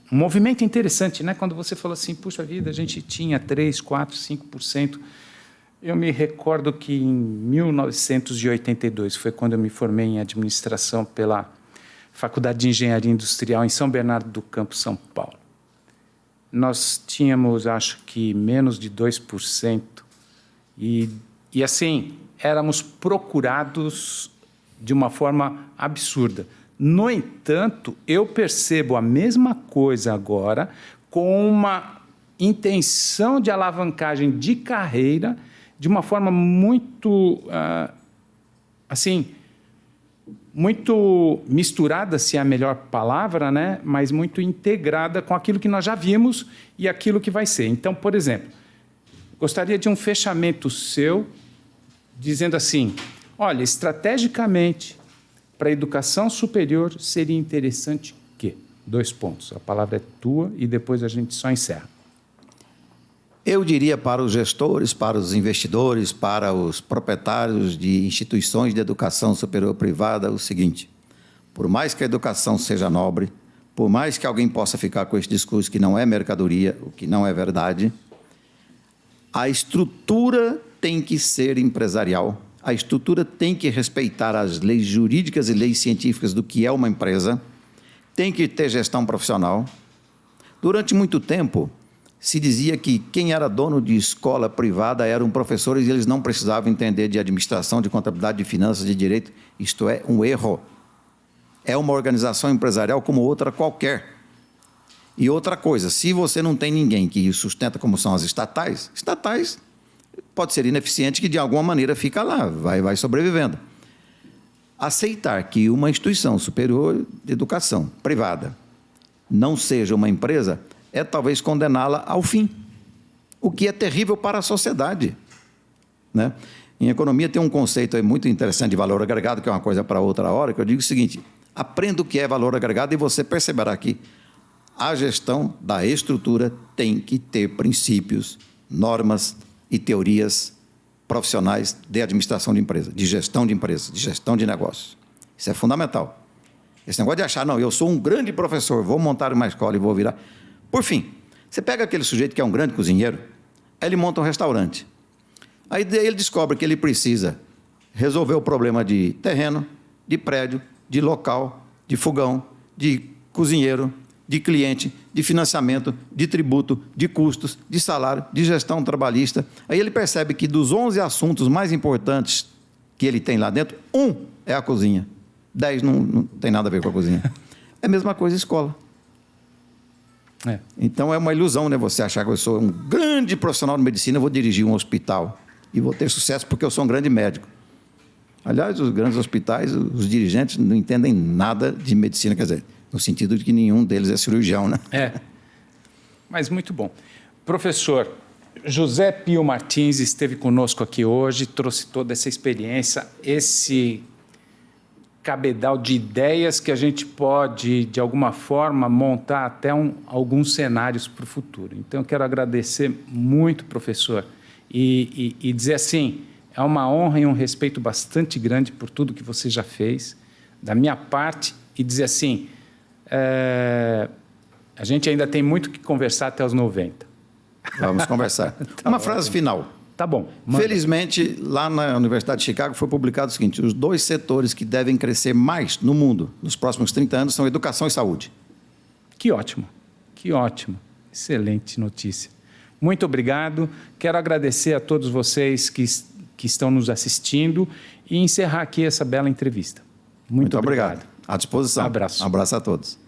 Speaker 1: movimento interessante, né? Quando você falou assim, puxa vida, a gente tinha 3%, 4%, 5%. Eu me recordo que em 1982, foi quando eu me formei em administração pela Faculdade de Engenharia Industrial em São Bernardo do Campo, São Paulo. Nós tínhamos, acho que, menos de 2%. E assim, éramos procurados de uma forma absurda. No entanto, eu percebo a mesma coisa agora com uma intenção de alavancagem de carreira de uma forma muito, assim, muito misturada, se é a melhor palavra, né? Mas muito integrada com aquilo que nós já vimos e aquilo que vai ser. Então, por exemplo, gostaria de um fechamento seu, dizendo assim, olha, estrategicamente, para a educação superior, seria interessante que... 2 pontos, a palavra é tua e depois a gente só encerra.
Speaker 2: Eu diria para os gestores, para os investidores, para os proprietários de instituições de educação superior privada o seguinte: por mais que a educação seja nobre, por mais que alguém possa ficar com esse discurso que não é mercadoria, o que não é verdade, a estrutura tem que ser empresarial, a estrutura tem que respeitar as leis jurídicas e leis científicas do que é uma empresa, tem que ter gestão profissional. Durante muito tempo, se dizia que quem era dono de escola privada eram professores e eles não precisavam entender de administração, de contabilidade, de finanças, de direito. Isto é um erro. É uma organização empresarial como outra qualquer. E outra coisa, se você não tem ninguém que sustenta como são as estatais pode ser ineficiente que de alguma maneira fica lá, vai sobrevivendo. Aceitar que uma instituição superior de educação privada não seja uma empresa é talvez condená-la ao fim, o que é terrível para a sociedade, né? Em economia tem um conceito aí muito interessante de valor agregado, que é uma coisa para outra hora, que eu digo o seguinte: aprenda o que é valor agregado e você perceberá que a gestão da estrutura tem que ter princípios, normas e teorias profissionais de administração de empresa, de gestão de empresa, de gestão de negócios. Isso é fundamental. Esse negócio de achar, não, eu sou um grande professor, vou montar uma escola e vou virar... Por fim, você pega aquele sujeito que é um grande cozinheiro, aí ele monta um restaurante. Aí ele descobre que ele precisa resolver o problema de terreno, de prédio, de local, de fogão, de cozinheiro, de cliente, de financiamento, de tributo, de custos, de salário, de gestão trabalhista. Aí ele percebe que dos 11 assuntos mais importantes que ele tem lá dentro, 1 é a cozinha. 10 não tem nada a ver com a cozinha. É a mesma coisa escola. Então é uma ilusão, né? Você achar que eu sou um grande profissional de medicina, eu vou dirigir um hospital e vou ter sucesso porque eu sou um grande médico. Aliás, os grandes hospitais, os dirigentes não entendem nada de medicina, quer dizer, no sentido de que nenhum deles é cirurgião, né?
Speaker 1: Mas muito bom. Professor José Pio Martins esteve conosco aqui hoje, trouxe toda essa experiência, esse cabedal de ideias que a gente pode, de alguma forma, montar até alguns cenários para o futuro. Então, eu quero agradecer muito, professor, e dizer assim, é uma honra e um respeito bastante grande por tudo que você já fez, da minha parte, e dizer assim, a gente ainda tem muito que conversar até os 90.
Speaker 2: Vamos conversar.
Speaker 1: Tá
Speaker 2: uma
Speaker 1: bom.
Speaker 2: Frase final.
Speaker 1: Tá bom. Manda.
Speaker 2: Felizmente, lá na Universidade de Chicago foi publicado o seguinte: os 2 setores que devem crescer mais no mundo nos próximos 30 anos são educação e saúde.
Speaker 1: Que ótimo, que ótimo. Excelente notícia. Muito obrigado. Quero agradecer a todos vocês que estão nos assistindo e encerrar aqui essa bela entrevista. Muito obrigado.
Speaker 2: À disposição.
Speaker 1: Abraço.
Speaker 2: Um abraço a todos.